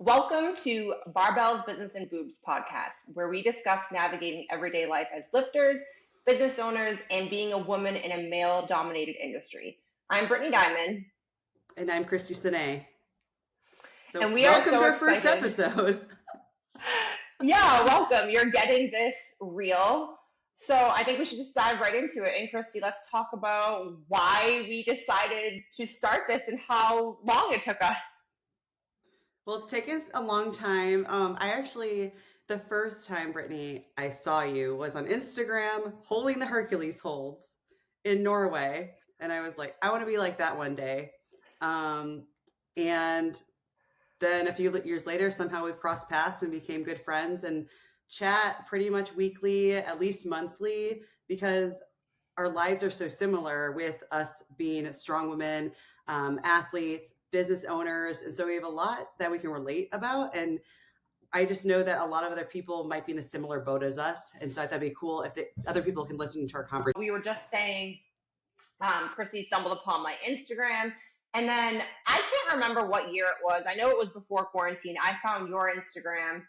Welcome to Barbells Business and Boobs podcast, where we discuss navigating everyday life as lifters, business owners, and being a woman in a male-dominated industry. I'm Brittany Diamond. And I'm Christy Senay. So and we welcome are so to our excited. first episode. Yeah, welcome. You're getting this real. So I think we should just dive right into it. And Christy, let's talk about why we decided to start this and how long it took us. Well, it's taken us a long time. The first time, Brittany, I saw you was on Instagram holding the Hercules holds in Norway. And I was like, I want to be like that one day. And then a few years later, somehow we've crossed paths and became good friends and chat pretty much weekly, at least monthly, because our lives are so similar with us being strong women, athletes, business owners. And so we have a lot that we can relate about. And I just know that a lot of other people might be in a similar boat as us. And so I thought it'd be cool if other people can listen to our conversation. We were just saying, Christy stumbled upon my Instagram. And then I can't remember what year it was. I know it was before quarantine. I found your Instagram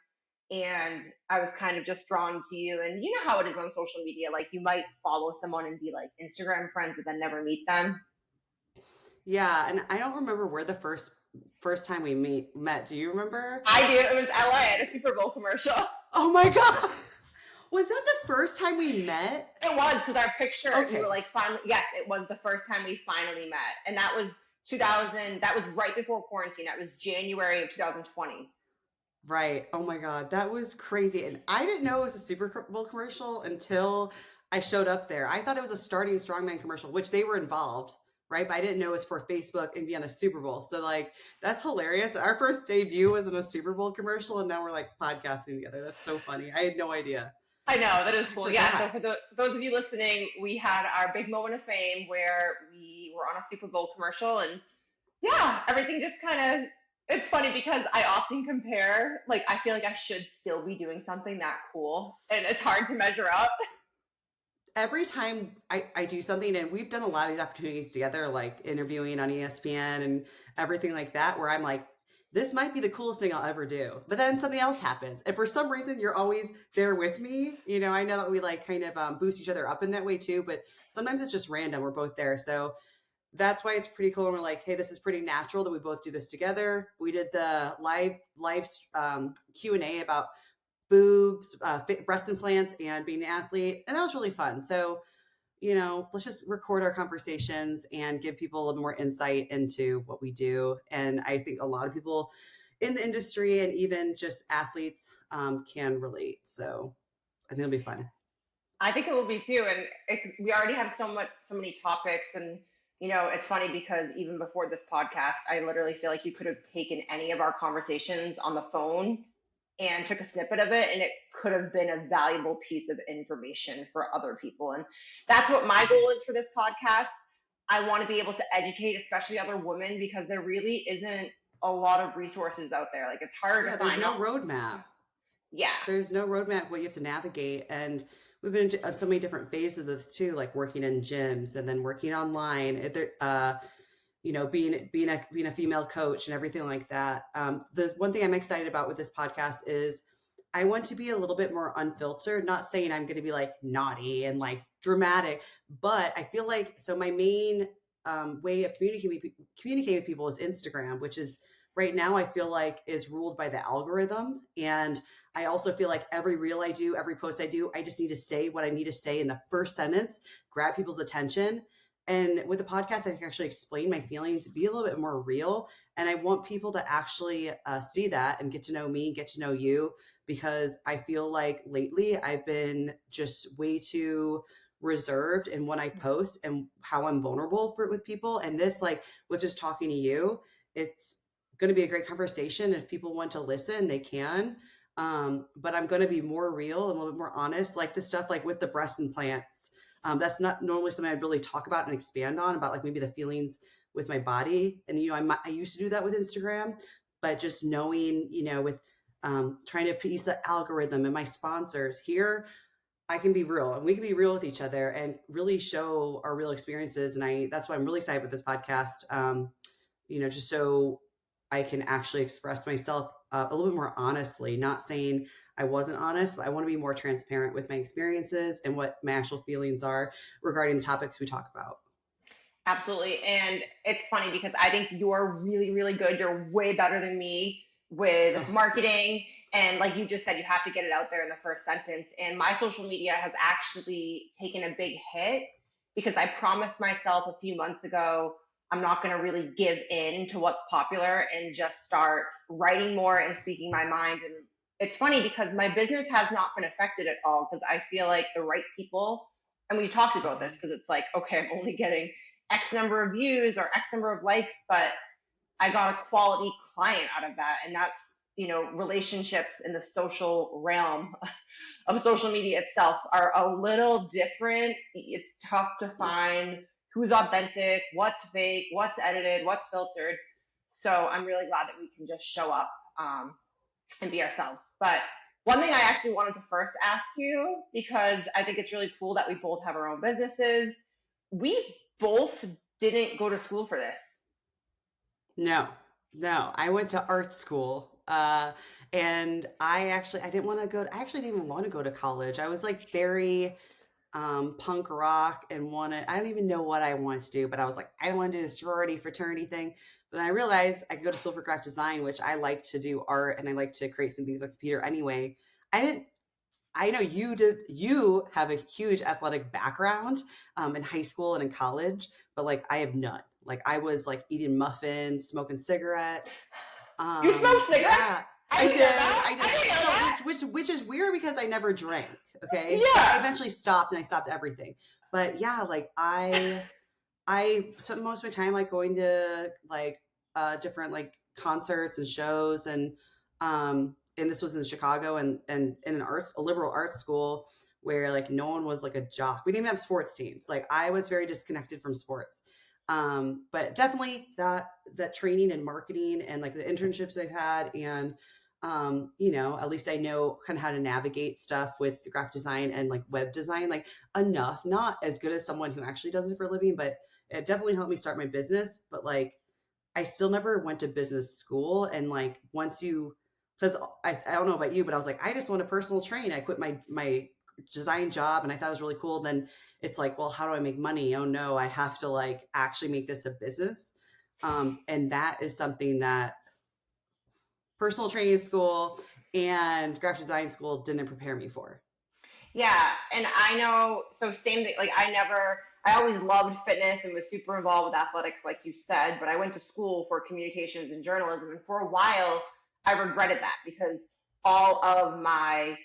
and I was kind of just drawn to you. And you know how it is on social media. Like you might follow someone and be like Instagram friends, but then never meet them. Yeah. And I don't remember where the first time we met. Do you remember? I do. It was LA at a Superbowl commercial. Oh my God. Was that the first time we met? It was, because our picture, Okay. We were like, finally, yes, it was the first time we finally met. And that was 2000, that was right before quarantine. That was January of 2020. Right. Oh my God. That was crazy. And I didn't know it was a Super Bowl commercial until I showed up there. I thought it was a starting strongman commercial, which they were involved, right? But I didn't know it was for Facebook and be on the Super Bowl. So like, that's hilarious. Our first debut was in a Super Bowl commercial and now we're like podcasting together. That's so funny. I had no idea. I know, that is cool. Yeah, so for those of you listening, we had our big moment of fame where we were on a Super Bowl commercial, and yeah, everything just kind of, it's funny because I often compare, like I feel like I should still be doing something that cool, and it's hard to measure up. Every time I do something, and we've done a lot of these opportunities together, like interviewing on ESPN and everything like that, where I'm like, this might be the coolest thing I'll ever do. But then something else happens. And for some reason, you're always there with me. You know, I know that we like kind of boost each other up in that way too, but sometimes it's just random. We're both there. So that's why it's pretty cool. And we're like, hey, this is pretty natural that we both do this together. We did the live Q&A about boobs, breast implants, and being an athlete. And that was really fun. So, you know, let's just record our conversations and give people a little more insight into what we do. And I think a lot of people in the industry and even just athletes can relate. So I think it'll be fun. I think it will be too. And we already have so many topics. And, you know, it's funny because even before this podcast, I literally feel like you could have taken any of our conversations on the phone and took a snippet of it, and it could have been a valuable piece of information for other people. And that's what my goal is for this podcast. I want to be able to educate, especially other women, because there really isn't a lot of resources out there. Like it's hard to find. There's no roadmap. Yeah. There's no roadmap what you have to navigate. And we've been in so many different phases of this too, like working in gyms and then working online. You know, being a female coach and everything like that. The one thing I'm excited about with this podcast is I want to be a little bit more unfiltered, not saying I'm going to be like naughty and like dramatic, but I feel like, so my main way of communicating with people is Instagram, which is right now I feel like is ruled by the algorithm. And I also feel like every reel I do, every post I do, I just need to say what I need to say in the first sentence, grab people's attention. And with the podcast, I can actually explain my feelings, be a little bit more real. And I want people to actually see that and get to know me, get to know you, because I feel like lately I've been just way too reserved in when I post and how I'm vulnerable with people. And this, like with just talking to you, it's going to be a great conversation. If people want to listen, they can. But I'm going to be more real and a little bit more honest, like the stuff like with the breast implants. That's not normally something I'd really talk about and expand on, about like maybe the feelings with my body. And, you know, I used to do that with Instagram, but just knowing, you know, with trying to appease the algorithm and my sponsors here, I can be real and we can be real with each other and really show our real experiences. And that's why I'm really excited with this podcast. You know, just so I can actually express myself a little bit more honestly, not saying I wasn't honest, but I want to be more transparent with my experiences and what my actual feelings are regarding the topics we talk about. Absolutely. And it's funny because I think you're really, really good. You're way better than me with Oh, marketing. And like you just said, you have to get it out there in the first sentence. And my social media has actually taken a big hit because I promised myself a few months ago, I'm not going to really give in to what's popular and just start writing more and speaking my mind. And it's funny because my business has not been affected at all because I feel like the right people, and we talked about this because it's like, okay, I'm only getting X number of views or X number of likes, but I got a quality client out of that. And that's, relationships in the social realm of social media itself are a little different. It's tough to find who's authentic, what's fake, what's edited, what's filtered. So I'm really glad that we can just show up and be ourselves. But one thing I actually wanted to first ask you, because I think it's really cool that we both have our own businesses, we both didn't go to school for this. no, no. I went to art school. And I didn't want to I actually didn't even want to go to college. I was like very punk rock and I don't even know what I wanted to do, but I was like, I don't want to do the sorority fraternity thing. But then I realized I could go to school for graphic design, which I like to do art and I like to create some things on the computer anyway. I didn't, I know you have a huge athletic background in high school and in college, but like I have none. Like I was like eating muffins, smoking cigarettes. You smoke cigarettes? Yeah, I I didn't know did. that. I I did. didn't know that. Which is weird because I never drank. Okay, but I Yeah. eventually stopped and I stopped everything. But yeah, like I spent most of my time like going to like different like concerts and shows and this was in Chicago and in a liberal arts school where like no one was like a jock. We didn't even have sports teams. Like I was very disconnected from sports. But definitely that training and marketing and like the internships I've had and at least I know kind of how to navigate stuff with the graphic design and like web design, like enough, not as good as someone who actually does it for a living, but it definitely helped me start my business. But like I still never went to business school. And like once you, because I don't know about you, but I was like, I just want a personal train. I quit my design job and I thought it was really cool. Then it's like, well, how do I make money? Oh no, I have to like actually make this a business. And that is something that personal training school and graphic design school didn't prepare me for. Yeah, and I know, so same thing, like I always loved fitness and was super involved with athletics, like you said, but I went to school for communications and journalism, and for a while, I regretted that because all of my,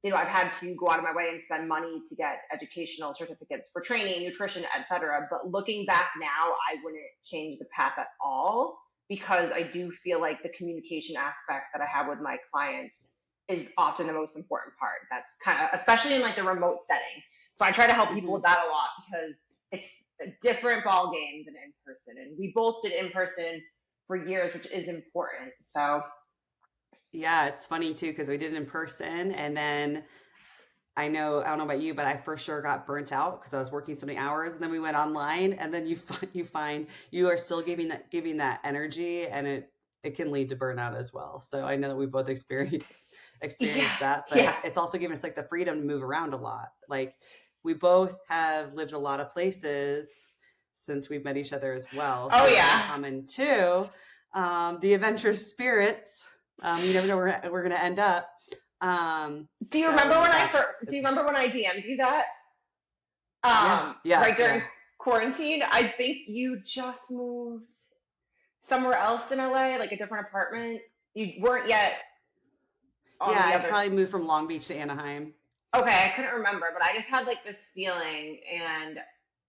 I've had to go out of my way and spend money to get educational certificates for training, nutrition, etc. But looking back now, I wouldn't change the path at all because I do feel like the communication aspect that I have with my clients is often the most important part. That's kind of, especially in like the remote setting. So I try to help people Mm-hmm. with that a lot because it's a different ball game than in person. And we both did in person for years, which is important. So Yeah, it's funny too because we did it in person, and then I don't know about you, but I for sure got burnt out because I was working so many hours, and then we went online, and then you find you are still giving that energy, and it can lead to burnout as well. So I know that we both yeah, experienced that, but yeah. it's also given us like the freedom to move around a lot. Like we both have lived a lot of places since we've met each other as well. So Oh we have in yeah. common too. The adventurous spirits. You never know where we're going to end up. Do you remember So when that's do you it's remember when I DM'd you that? yeah, yeah, Right during yeah. quarantine? I think you just moved somewhere else in LA, like a different apartment. You weren't yet Yeah, on the I other. probably moved from Long Beach to Anaheim. Okay, I couldn't remember, but I just had like this feeling, and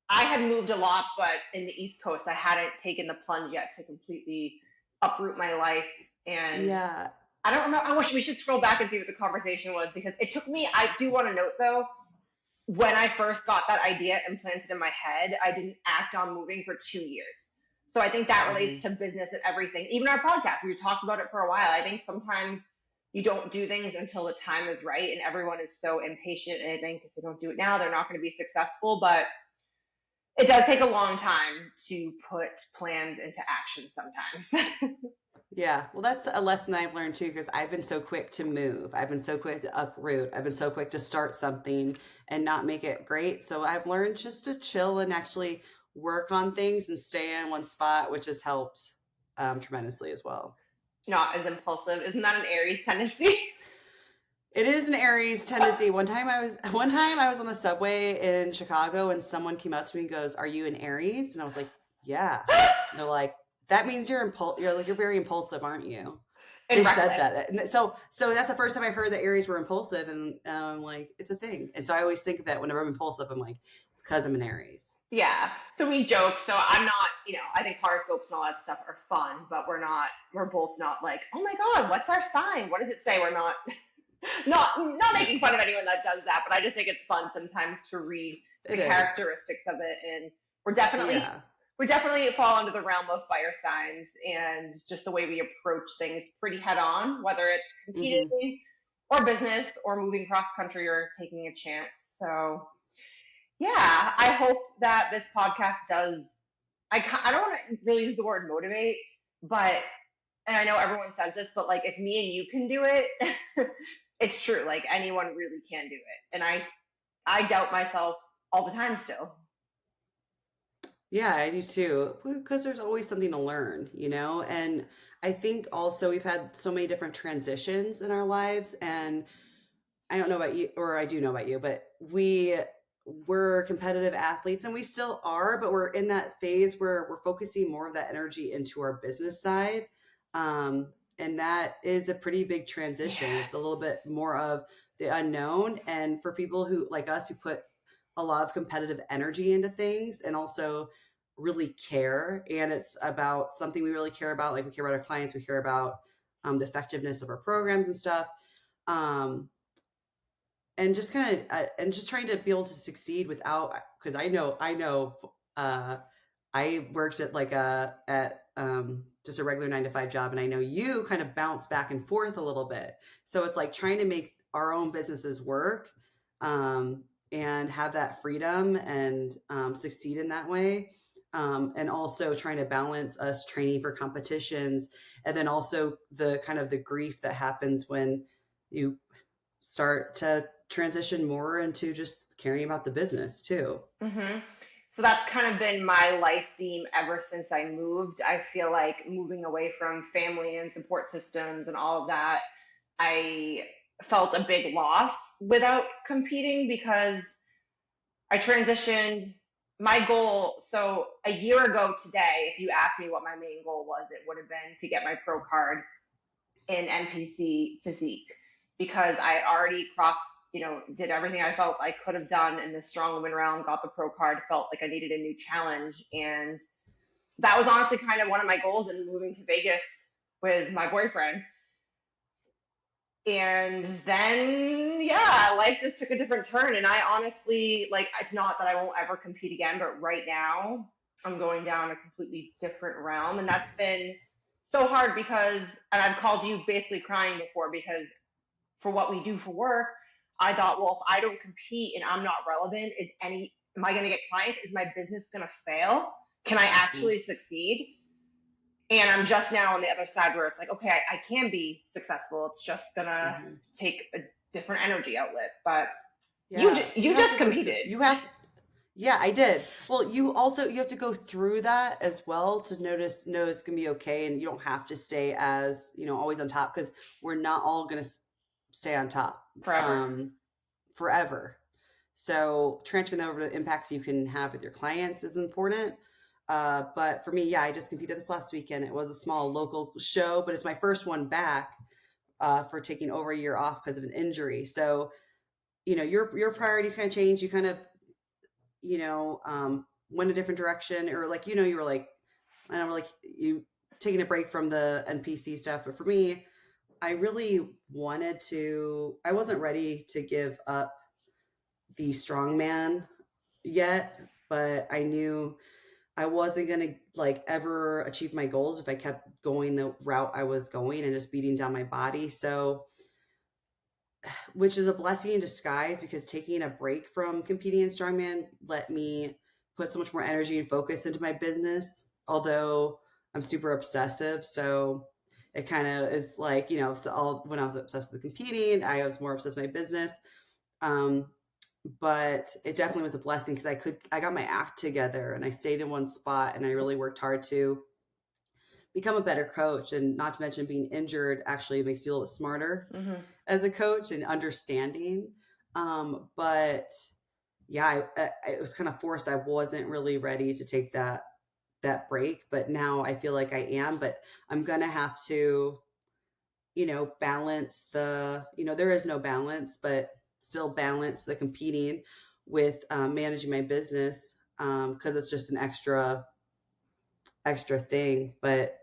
I had moved a lot, but in the East Coast, I hadn't taken the plunge yet to completely uproot my life. And Yeah. I don't remember. I wish we should scroll back and see what the conversation was because it took me. I do want to note though, when I first got that idea implanted in my head, I didn't act on moving for 2 years. So I think that Hmm. relates to business and everything. Even our podcast, we talked about it for a while. I think sometimes you don't do things until the time is right, and everyone is so impatient. And I think if they don't do it now, they're not going to be successful. But it does take a long time to put plans into action sometimes. Yeah. Well, that's a lesson I've learned too, because I've been so quick to move. I've been so quick to uproot. I've been so quick to start something and not make it great. So I've learned just to chill and actually work on things and stay in one spot, which has helped tremendously as well. Not as impulsive. Isn't that an Aries tendency? It is an Aries tendency. One time I was on the subway in Chicago and someone came up to me and goes, "Are you an Aries?" And I was like, "Yeah." And they're like, "That means you're very impulsive, aren't you?" And They said reckless. that. And so that's the first time I heard that Aries were impulsive, and I'm like, it's a thing. And so I always think of that whenever I'm impulsive. I'm like, it's because I'm an Aries. Yeah. So we joke. So I'm not, I think horoscopes and all that stuff are fun, but we're both not like, oh my God, what's our sign? What does it say? We're not, not Yeah, making fun of anyone that does that, but I just think it's fun sometimes to read the it is. characteristics of it. And we're definitely, Yeah. we definitely fall into the realm of fire signs and just the way we approach things pretty head on, whether it's Hmm. competing or business or moving cross country or taking a chance. So yeah, I hope that this podcast does. I don't want to really use the word motivate, but, and I know everyone says this, but like if me and you can do it, it's true. Like anyone really can do it. And I doubt myself all the time still. Yeah, I do too. Because there's always something to learn, you know? And I think also we've had so many different transitions in our lives. And I don't know about you, or I do know about you, but we're competitive athletes and we still are, but we're in that phase where we're focusing more of that energy into our business side. And that is a pretty big transition. It's a Yes. little bit more of the unknown. And for people who like us who put a lot of competitive energy into things and also really care, and it's about something we really care about, like we care about our clients, we care about the effectiveness of our programs and stuff. Um, and just kind of and just trying to be able to succeed without, because I know uh I worked at like a at just a regular 9 to 5 job, and I know you kind of bounce back and forth a little bit, so it's like trying to make our own businesses work, and have that freedom and succeed in that way, and also trying to balance us training for competitions, and then also the kind of the grief that happens when you start to transition more into just caring about the business too. hmm So that's kind of been my life theme ever since I moved. I feel like moving away from family and support systems and all of that, I felt a big loss without competing because I transitioned my goal. So a year ago today, if you asked me what my main goal was, it would have been to get my pro card in NPC physique because I already crossed, did everything I felt I could have done in the strong woman realm, got the pro card, felt like I needed a new challenge. And that was honestly kind of one of my goals in moving to Vegas with my boyfriend. And then, yeah, life just took a different turn. And I honestly, like, it's not that I won't ever compete again, but right now I'm going down a completely different realm. And that's been so hard because, and I've called you basically crying before because for what we do for work, I thought, well, if I don't compete and I'm not relevant, am I going to get clients? Is my business going to fail? Can I Mm-hmm. actually succeed? And I'm just now on the other side where it's like, okay, I can be successful. It's just gonna Mm-hmm. take a different energy outlet. But Yeah, you you have just to go through. competed, Yeah, I did. Well, you have to go through that as well to know it's gonna be okay, and you don't have to stay as always on top, because we're not all gonna stay on top forever. forever. So transferring that over to the impacts you can have with your clients is important. But for me, yeah, I just competed this last weekend. It was a small local show, but it's my first one back for taking over a year off because of an injury. So your priorities kind of change. You kind of went a different direction, or like you were like, I don't know, like you taking a break from the NPC stuff. But for me, I really wanted to. I wasn't ready to give up the strongman yet, but I knew I wasn't going to like ever achieve my goals if I kept going the route I was going and just beating down my body. So, which is a blessing in disguise, because taking a break from competing in strongman let me put so much more energy and focus into my business. Although I'm super obsessive, so it kind of is like, so when I was obsessed with competing, I was more obsessed with my business. But it definitely was a blessing because I got my act together and I stayed in one spot and I really worked hard to become a better coach. And not to mention being injured actually makes you a little smarter as a coach and understanding. But yeah, it was kind of forced. I wasn't really ready to take that break, but now I feel like I am, but I'm going to have to, balance there is no balance, but still balance the competing with managing my business because it's just an extra thing. But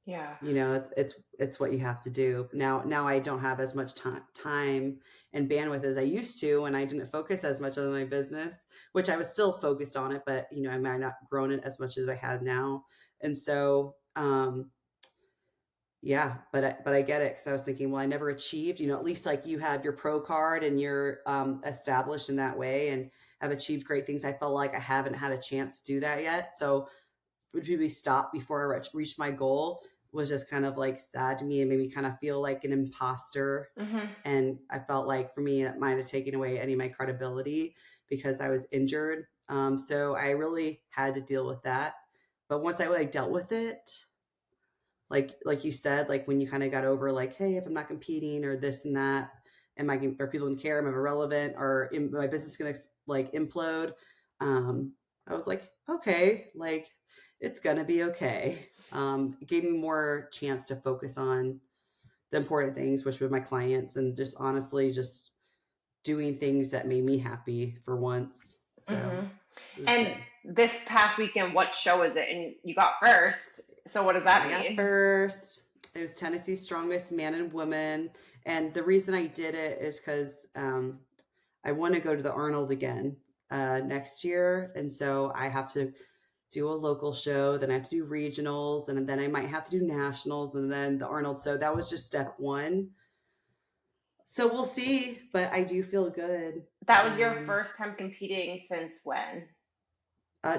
yeah, it's what you have to do. Now I don't have as much time and bandwidth as I used to, and I didn't focus as much on my business, which I was still focused on it, but I might not grown it as much as I had now. And so yeah, but I get it, because I was thinking, well, I never achieved, at least like you have your pro card and you're established in that way and have achieved great things. I felt like I haven't had a chance to do that yet. So would we stop before I reached my goal was just kind of like sad to me and made me kind of feel like an imposter. And I felt like for me, that might have taken away any of my credibility because I was injured. So I really had to deal with that. But once I dealt with it, like you said, like when you kind of got over like, hey, if I'm not competing or this and that, are people gonna care? Am I irrelevant? Or my business gonna like implode? I was like, okay, like it's gonna be okay. It gave me more chance to focus on the important things, which were my clients, and just honestly just doing things that made me happy for once. So and good. This past weekend, what show is it? And you got first. So what does that mean? I got first. It was Tennessee's Strongest Man and Woman. And the reason I did it is because I want to go to the Arnold again next year. And so I have to do a local show, then I have to do regionals, and then I might have to do nationals, and then the Arnold. So that was just step one. So we'll see, but I do feel good. That was your first time competing since when?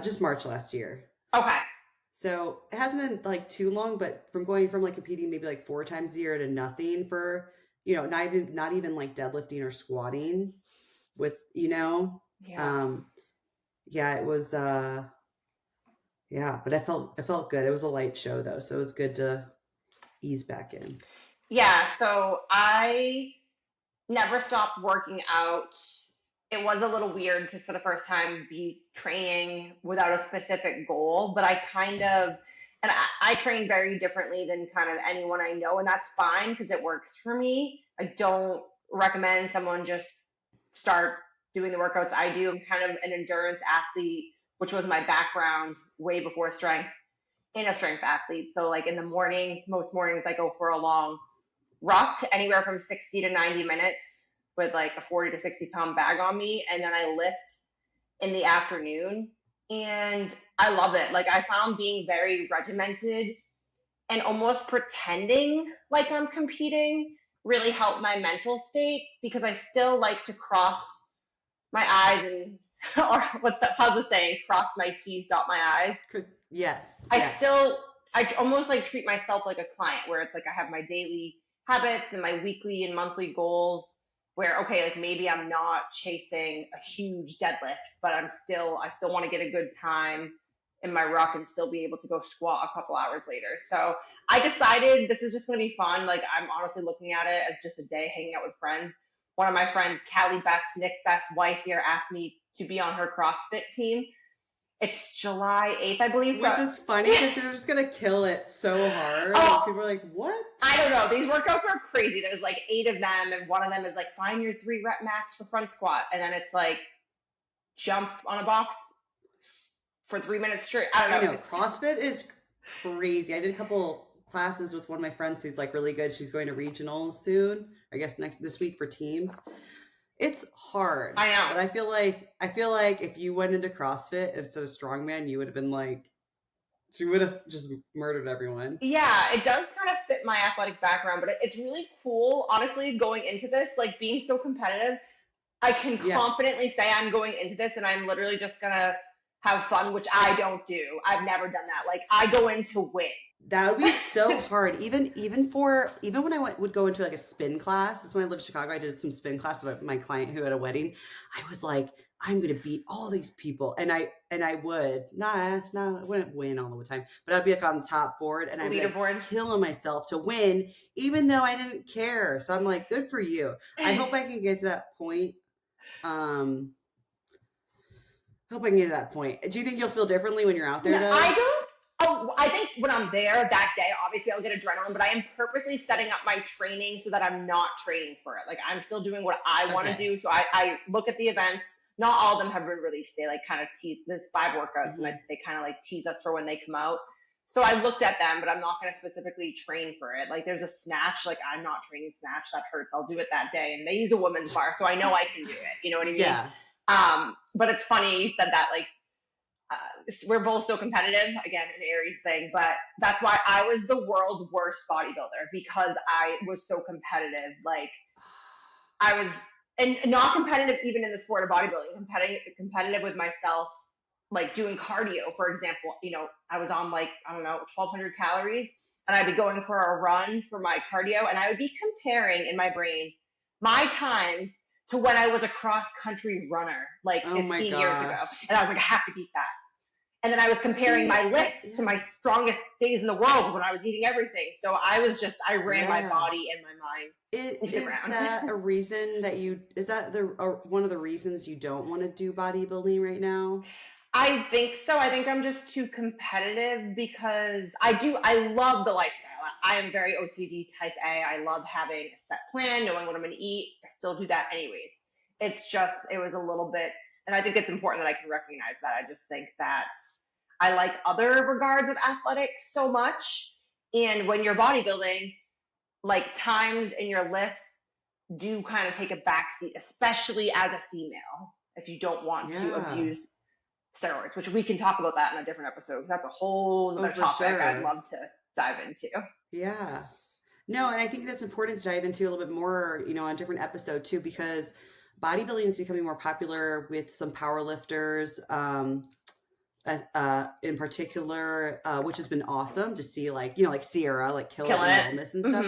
Just March last year. Okay. So it hasn't been like too long, but from going from like competing maybe like 4 times a year to nothing for, not even like deadlifting or squatting with, Yeah, it was, but it felt good. It was a light show though. So it was good to ease back in. Yeah. So I never stopped working out. It was a little weird to, for the first time, be training without a specific goal, but I train very differently than kind of anyone I know, and that's fine because it works for me. I don't recommend someone just start doing the workouts I do. I'm kind of an endurance athlete, which was my background way before strength, and a strength athlete. So like in the mornings, most mornings I go for a long ruck, anywhere from 60 to 90 minutes with like a 40 to 60 pound bag on me. And then I lift in the afternoon, and I love it. Like I found being very regimented and almost pretending like I'm competing really helped my mental state, because I still like to cross my I's and, or how's the saying? Cross my T's, dot my I's. Yes. I almost like treat myself like a client, where it's like I have my daily habits and my weekly and monthly goals, where, okay, like maybe I'm not chasing a huge deadlift, but I still want to get a good time in my ruck and still be able to go squat a couple hours later. So I decided this is just going to be fun. Like I'm honestly looking at it as just a day hanging out with friends. One of my friends, Callie Beth's, Nick Beth's wife here, asked me to be on her CrossFit team. It's July 8th, I believe. Which is funny because you're just going to kill it so hard. Oh, people are like, what? I don't know. These workouts are crazy. There's like 8 of them, and one of them is like find your 3 rep max for front squat. And then it's like jump on a box for 3 minutes straight. I don't know. CrossFit is crazy. I did a couple classes with one of my friends who's like really good. She's going to regionals soon, I guess this week for teams. It's hard. I know. But I feel like if you went into CrossFit instead of strongman, you would have been like, she would have just murdered everyone. Yeah, it does kind of fit my athletic background, but it's really cool, honestly, going into this, like being so competitive. I can confidently say I'm going into this and I'm literally just going to have fun, which I don't do. I've never done that. Like I go in to win. That would be so hard. Even when I would go into like a spin class. This is when I lived in Chicago. I did some spin class with my client who had a wedding. I was like, I'm gonna beat all these people, and I would I wouldn't win all the time, but I'd be like on the top board, and I'd be like Leaderboard. killing myself to win, even though I didn't care. So I'm like, good for you. I hope I can get to that point. Hope I can get to that point. Do you think you'll feel differently when you're out there, No, though? I don't. Oh, I think when I'm there that day, obviously I'll get adrenaline, but I am purposely setting up my training so that I'm not training for it. Like I'm still doing what I want to Okay. do. So I look at the events. Not all of them have been released. They like kind of tease. There's 5 workouts, and Hmm. they kind of like tease us for when they come out. So I looked at them, but I'm not going to specifically train for it. Like there's a snatch. Like I'm not training snatch. That hurts. I'll do it that day. And they use a women's bar, so I know I can do it. You know what I mean? Yeah. But it's funny you said that. Like we're both so competitive, again, an Aries thing, but that's why I was the world's worst bodybuilder because I was so competitive. Like I was, and not competitive even in the sport of bodybuilding, competitive with myself, like doing cardio, for example. I was on like, I don't know, 1,200 calories, and I'd be going for a run for my cardio, and I would be comparing in my brain my times to when I was a cross country runner like Oh my 15 years ago. gosh. And I was like, I have to beat that. And then I was comparing See, my lifts to yeah. my strongest days in the world when I was eating everything. So I ran my Yeah. body and my mind into the Is ground. that a reason that is that one of the reasons you don't want to do bodybuilding right now? I think so. I think I'm just too competitive because I love the lifestyle. I am very OCD type A. I love having a set plan, knowing what I'm going to eat. I still do that anyways. It's just, it was a little bit, and I think it's important that I can recognize that. I just think that I like other regards of athletics so much. And when you're bodybuilding, like times in your lifts do kind of take a backseat, especially as a female, if you don't want to Yeah. abuse steroids, which we can talk about that in a different episode. That's a whole Oh, other for topic I'd sure. love to dive into. Yeah. No, and I think that's important to dive into a little bit more, on a different episode too, because bodybuilding is becoming more popular with some power lifters, in particular, which has been awesome to see, like, like Sierra, like kill it Killing in it. wellness and stuff.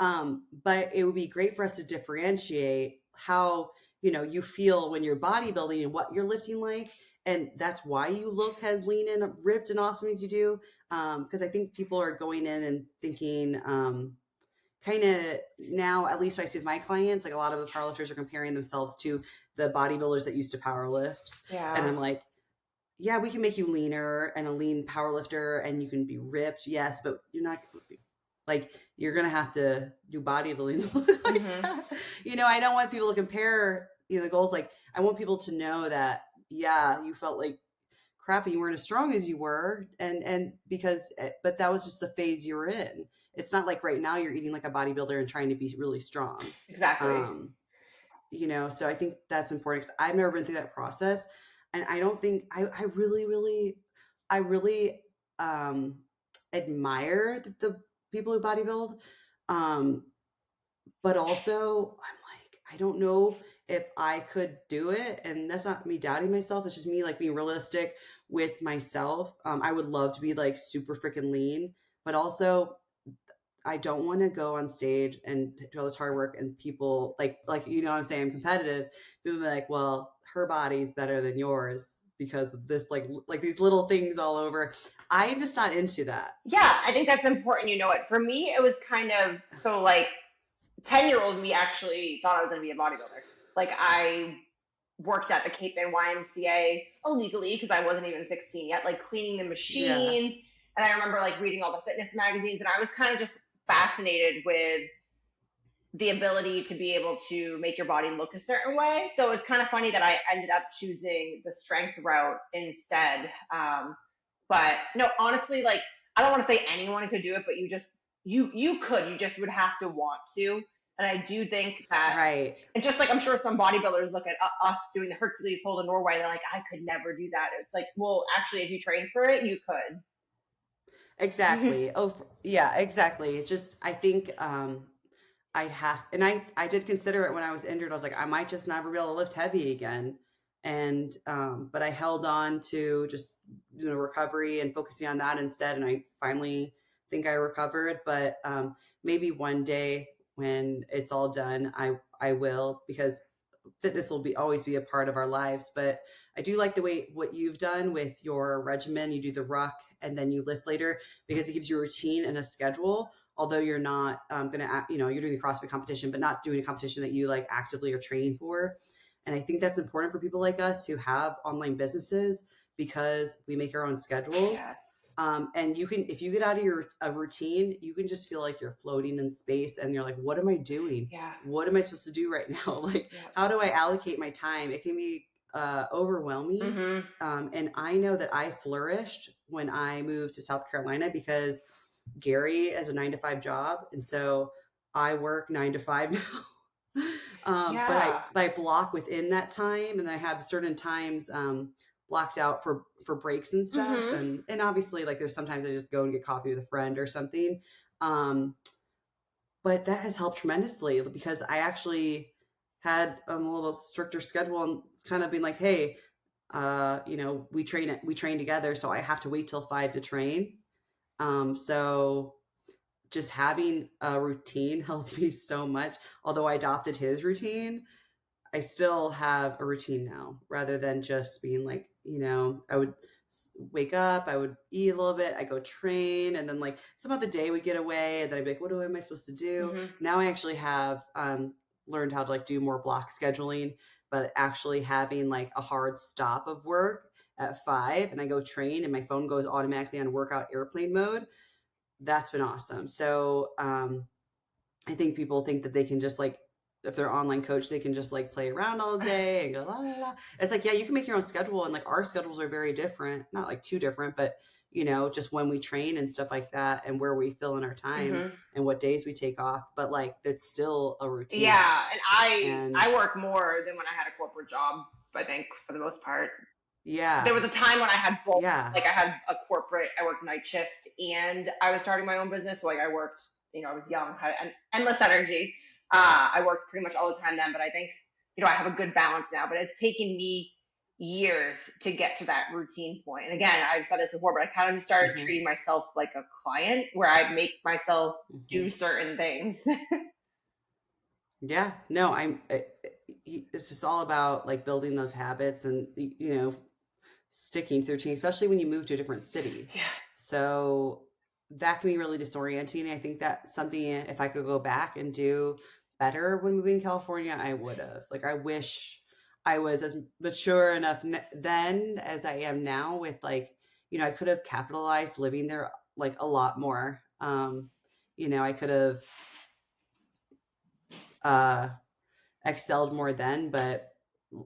Mm-hmm. But it would be great for us to differentiate how, you feel when you're bodybuilding and what you're lifting like. And that's why you look as lean and ripped and awesome as you do. Because I think people are going in and thinking, kind of now, at least I see with my clients, like a lot of the powerlifters are comparing themselves to the bodybuilders that used to powerlift. And Yeah. I'm like, yeah, we can make you leaner and a lean powerlifter and you can be ripped. Yes, but you're not like, you're going to have to do bodybuilding to look like Mm-hmm. that. I don't want people to compare, the goals. Like, I want people to know that, yeah, you felt like crap and you weren't as strong as you were. And because, but that was just the phase you were in. It's not like right now you're eating like a bodybuilder and trying to be really strong. Exactly. Um, so I think that's important because I've never been through that process. And I don't think I really, really, I really admire the people who bodybuild. Um, but also I'm like, I don't know if I could do it. And that's not me doubting myself. It's just me like being realistic with myself. I would love to be like super freaking lean, but also I don't want to go on stage and do all this hard work and people like I'm saying I'm competitive. People be like, well, her body's better than yours because of this like these little things all over. I'm just not into that. Yeah, I think that's important. You know it. For me, it was kind of so like 10-year-old me actually thought I was going to be a bodybuilder. Like I worked at the Cape Ann YMCA illegally because I wasn't even 16 yet, like cleaning the Yeah. machines. And I remember like reading all the fitness magazines, and I was kind of just fascinated with the ability to be able to make your body look a certain way. So it was kind of funny that I ended up choosing the strength route instead. But no, honestly, like I don't want to say anyone could do it, but you could. You just would have to want to. And I do think that, Right. and just like I'm sure some bodybuilders look at us doing the Hercules hold in Norway, they're like, I could never do that. It's like, well, actually, if you train for it, you could. Exactly. Oh, yeah, exactly. It's just I think I'd have, and I did consider it when I was injured. I was like, I might just never be able to lift heavy again. And but I held on to just recovery and focusing on that instead. And I finally think I recovered, but maybe one day when it's all done, I will, because fitness will always be a part of our lives. But I do like the way what you've done with your regimen. You do the ruck and then you lift later, because it gives you a routine and a schedule. Although you're not going to, you're doing the CrossFit competition, but not doing a competition that you like actively are training for. And I think that's important for people like us who have online businesses, because we make our own schedules. Yes. And you can, if you get out of a routine, you can just feel like you're floating in space and you're like, what am I doing? Yeah. What am I supposed to do right now? Like, how do I allocate my time? It can be overwhelming. And I know that I flourished when I moved to South Carolina, because Gary has a 9-to-5 job. And so I work 9 to 5 now. But I block within that time, and I have certain times blocked out for breaks and stuff. And obviously, like, there's sometimes I just go and get coffee with a friend or something. But that has helped tremendously, because I actually had a little stricter schedule, and it's kind of been like, hey, we train together, so I have to wait till 5 to train. So just having a routine helped me so much. Although I adopted his routine, I still have a routine now, rather than just being like, I would wake up, I would eat a little bit, I go train, and then like some of the day we get away, and then I'd be like, what am I supposed to do? Now I actually have learned how to like do more block scheduling, but actually having like a hard stop of work at 5, and I go train, and my phone goes automatically on workout airplane mode. That's been awesome. So I think people think that they can just like, if they're online coach, they can just like play around all day and go la la la. It's like, yeah, you can make your own schedule, and like our schedules are very different, not like too different, but just when we train and stuff like that, and where we fill in our time and what days we take off. But like, it's still a routine. Yeah, and I work more than when I had a corporate job, I think, for the most part. Yeah. There was a time when I had both. Yeah. Like, I had a corporate, I worked night shift, and I was starting my own business. So like, I worked, I was young, had endless energy. I worked pretty much all the time then, but I think, I have a good balance now. But it's taken me years to get to that routine point. And again, I've said this before, but I kind of started treating myself like a client, where I make myself do certain things. Yeah, no, it's just all about like building those habits and, sticking through routine, especially when you move to a different city. Yeah. So that can be really disorienting. I think that's something, if I could go back and do better when moving to California, I would have. Like, I wish I was as mature enough then as I am now, with like, I could have capitalized living there like a lot more. I could have excelled more then, but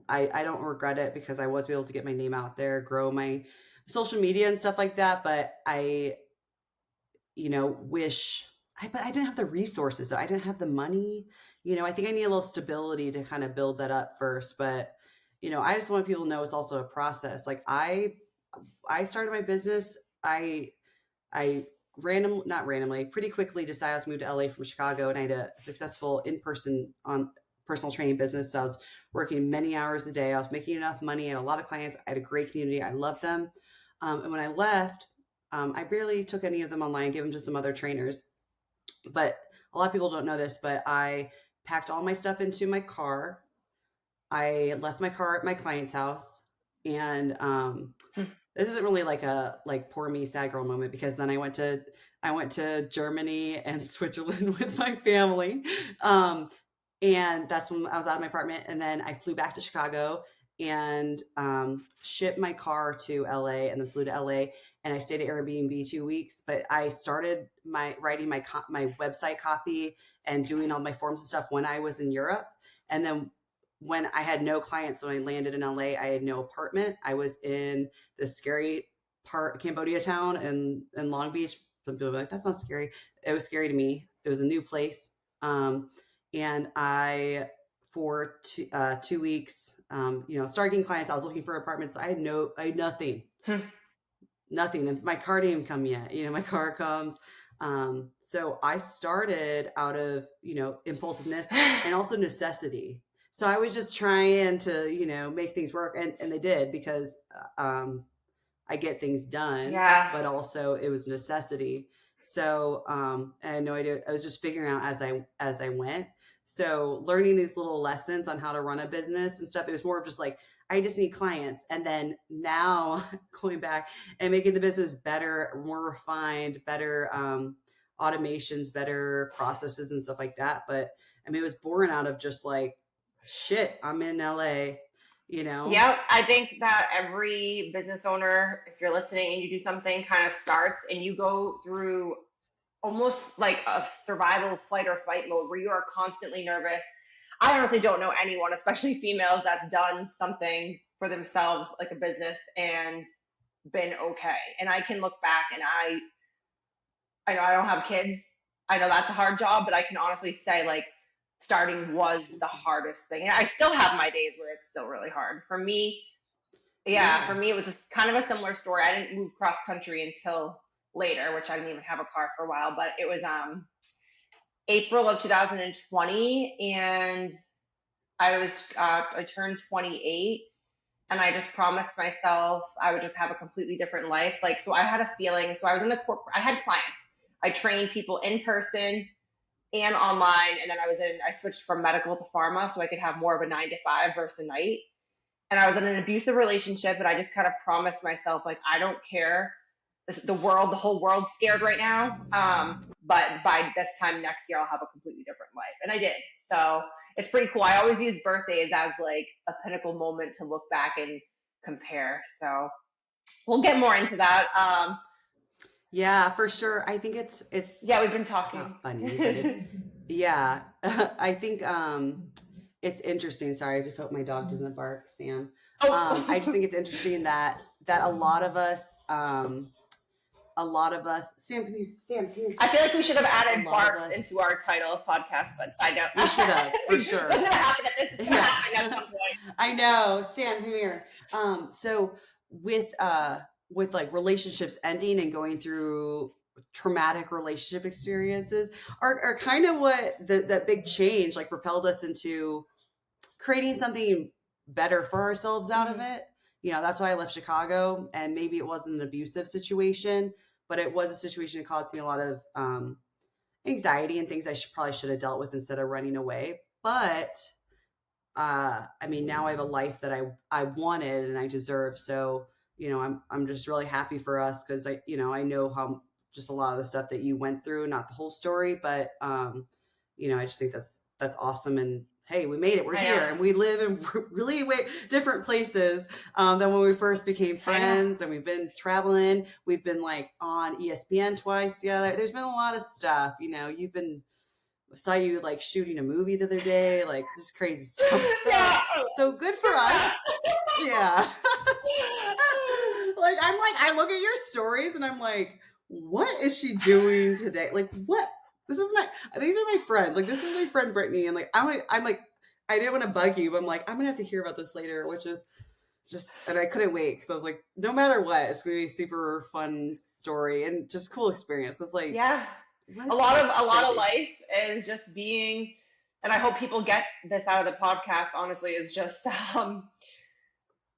I don't regret it, because I was able to get my name out there, grow my social media and stuff like that. But I, but I didn't have the resources. So I didn't have the money. I think I need a little stability to kind of build that up first. But, I just want people to know it's also a process. Like, I started my business. I not randomly, pretty quickly decided I was moved to LA from Chicago, and I had a successful in-person personal training business. So I was working many hours a day. I was making enough money. I had a lot of clients. I had a great community. I loved them. And when I left, I barely took any of them online, and gave them to some other trainers. But a lot of people don't know this, but I packed all my stuff into my car. I left my car at my client's house. And this isn't really like a poor me, sad girl moment, because then I went to Germany and Switzerland with my family. And that's when I was out of my apartment. And then I flew back to Chicago and shipped my car to LA, and then flew to LA, and I stayed at Airbnb 2 weeks. But I started writing my website copy and doing all my forms and stuff when I was in Europe. And then when I had no clients, when I landed in LA, I had no apartment. I was in the scary part, Cambodia town in Long Beach. Some people are like, that's not scary. It was scary to me. It was a new place. And I, for 2 weeks, started getting clients. I was looking for apartments. I had nothing, nothing. And my car didn't even come yet. My car comes. So I started out of, impulsiveness and also necessity. So I was just trying to, make things work, and they did, because I get things done, but also it was necessity. So I had no idea. I was just figuring out as I went. So learning these little lessons on how to run a business and stuff, it was more of just like, I just need clients. And then now going back and making the business better, more refined, better automations, better processes and stuff like that. But I mean, it was born out of just like, shit, I'm in LA, you know? Yeah, I think that every business owner, if you're listening and you do something, kind of starts and you go through almost like a survival flight or fight mode where you are constantly nervous. I honestly don't know anyone, especially females, that's done something for themselves like a business and been okay. And I can look back and I know I don't have kids. I know that's a hard job, but I can honestly say like starting was the hardest thing. And I still have my days where it's still really hard. For me, yeah, for Yeah. me it was kind of a similar story. I didn't move cross country until later, which I didn't even have a car for a while, but it was April of 2020 and I turned 28 and I just promised myself I would just have a completely different life. Like, so I had a feeling, so I was in the corporate, I had clients. I trained people in person and online. And then I switched from medical to pharma so I could have more of a 9 to 5 versus a night. And I was in an abusive relationship, and I just kind of promised myself, like, I don't care. The whole world's scared right now. But by this time next year, I'll have a completely different life. And I did. So it's pretty cool. I always use birthdays as like a pinnacle moment to look back and compare. So we'll get more into that. Yeah, for sure. I think it's Yeah, we've been talking. not funny, but it's yeah. I think it's interesting. Sorry, I just hope my dog doesn't bark, Sam. I just Oh, think it's interesting that a lot of us, Sam, come here. Sam, come here. I feel like we should have A added lot of barks us, into our title of podcast, but I don't. we should have, for That's sure. gonna happen. It's gonna Yeah. happen at some point. I know. Sam, come here. So with like relationships ending and going through traumatic relationship experiences are kind of what that big change like propelled us into creating something better for ourselves out of Mhm. it. You know, that's why I left Chicago, and maybe it wasn't an abusive situation, but it was a situation that caused me a lot of anxiety and things I probably should have dealt with instead of running away. But I mean, now I have a life that I wanted and I deserve. So, you know, I'm just really happy for us because I know how just a lot of the stuff that you went through, not the whole story, but I just think that's awesome. And hey, we made it. We're I know. here, and we live in really way different places than when we first became I know. friends. And we've been traveling. We've been like on ESPN twice together. There's been a lot of stuff. You know, you've been saw you like shooting a movie the other day, like just crazy stuff. So Yeah. so good for us. Yeah. Like I look at your stories and I'm like, what is she doing today? Like what? These are my friends. Like this is my friend Brittany, and like I'm like I didn't want to bug you, but I'm like I'm gonna have to hear about this later, which is just and I couldn't wait because I was like, no matter what, it's gonna be a super fun story and just cool experience. It's like Yeah. what A lot of crazy. life is just being, and I hope people get this out of the podcast. Honestly, is just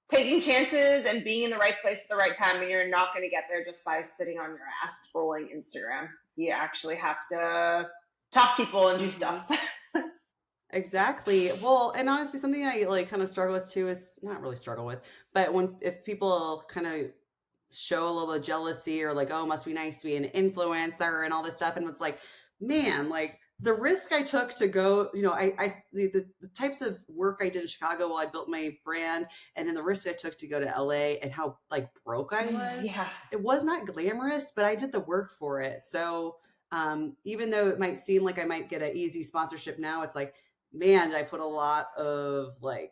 taking chances and being in the right place at the right time. And you're not going to get there just by sitting on your ass scrolling Instagram. You actually have to talk to people and do Hmm. stuff. Exactly. Well, and honestly, something I like kind of struggle with too is not really struggle with, but if people kind of show a little bit of jealousy or like, oh, it must be nice to be an influencer and all this stuff, and it's like, man, like the risk I took to go, the types of work I did in Chicago while I built my brand, and then the risk I took to go to LA and how like broke I was, Yeah. it was not glamorous, but I did the work for it. So even though it might seem like I might get an easy sponsorship now, it's like, man, I put a lot of like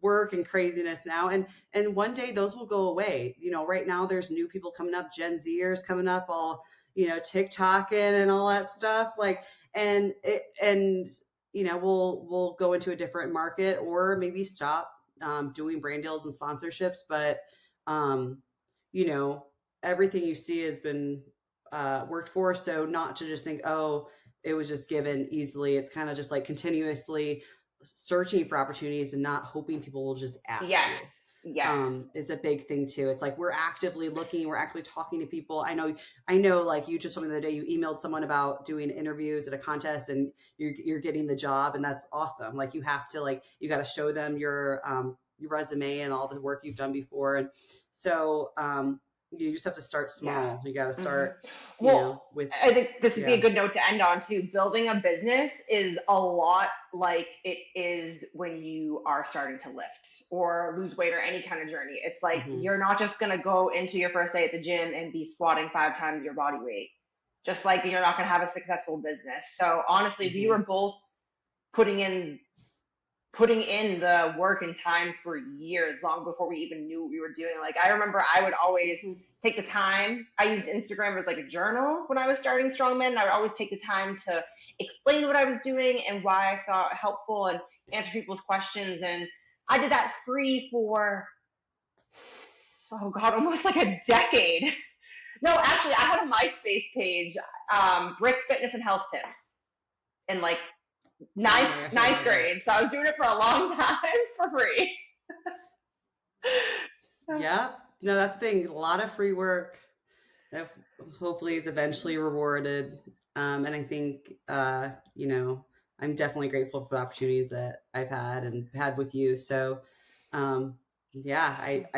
work and craziness now, and one day those will go away. You know, right now there's new people coming up, Gen Zers coming up, all TikToking and all that stuff. Like, and we'll go into a different market or maybe stop doing brand deals and sponsorships. But um, you know, everything you see has been worked for. So not to just think, oh, it was just given easily. It's kind of just like continuously searching for opportunities and not hoping people will just ask Yes. you. Yes. is a big thing too. It's like we're actively looking, we're actively talking to people. I know like you just told me the other day you emailed someone about doing interviews at a contest and you're getting the job, and that's awesome. Like you have to like you got to show them your resume and all the work you've done before. And so you just have to start small. You got to start, Well, with. I think this would be Yeah. a good note to end on too. Building a business is a lot like it is when you are starting to lift or lose weight or any kind of journey. It's like you're not just going to go into your first day at the gym and be squatting 5 times your body weight. Just like you're not going to have a successful business. So honestly, we were both putting in the work and time for years, long before we even knew what we were doing. Like I remember I would always take the time. I used Instagram as like a journal when I was starting Strongman, and I would always take the time to explain what I was doing and why I saw it helpful and answer people's questions. And I did that free for, oh God, almost like a decade. No, actually, I had a MySpace page, Brit's Fitness and Health Tips, in like ninth grade. So I was doing it for a long time for free. Yeah. No, that's the thing. A lot of free work that hopefully is eventually rewarded. And I think, I'm definitely grateful for the opportunities that I've had with you. So, I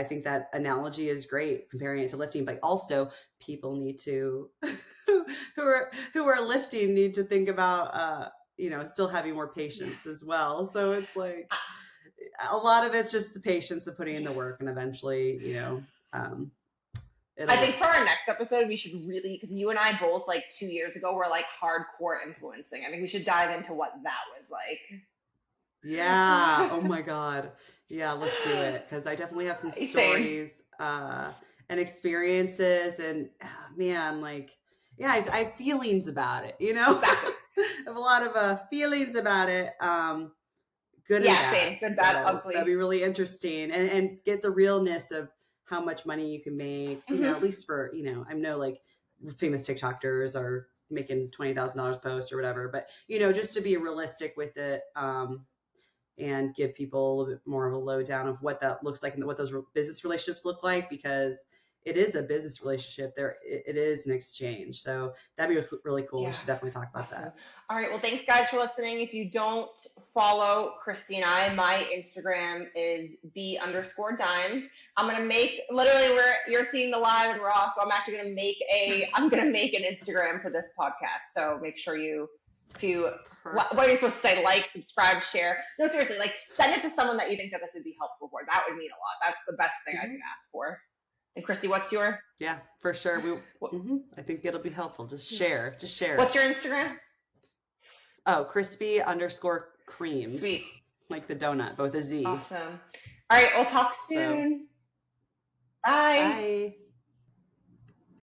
think that analogy is great, comparing it to lifting, but also people need to, who are lifting need to think about, still having more patience as well. So it's like a lot of it's just the patience of putting in the work, and eventually, I think for our next episode, we should really, because you and I both like 2 years ago were like hardcore influencing. I think we should dive into what that was like. Yeah. Oh my God. Yeah, let's do it. Because I definitely have some stories and experiences, and man, like, yeah, I have feelings about it. Exactly. I have a lot of feelings about it. Good and bad. Same. Good, bad, ugly. That'd be really interesting, and get the realness of how much money you can make. At least for I know like famous TikTokers are making $20,000 post or whatever, but just to be realistic with it. And give people a little bit more of a lowdown of what that looks like and what those business relationships look like, because it is a business relationship. It is an exchange. So that'd be really cool. Yeah. We should definitely talk about that. All right. Well, thanks guys for listening. If you don't follow Christy and I, my Instagram is B_Dimes. I'm going to make, literally you're seeing the live and raw. So I'm actually going to make an Instagram for this podcast. So make sure what are you supposed to say? Like, subscribe, share. No, seriously, like send it to someone that you think that this would be helpful for. That would mean a lot. That's the best thing I could ask for. And Christy, what's your? Yeah, for sure. I think it'll be helpful. Just share. What's your Instagram? Oh, crispy_creams. Sweet. Like the donut, both a Z. Awesome. All right, we'll talk soon. Bye. Bye.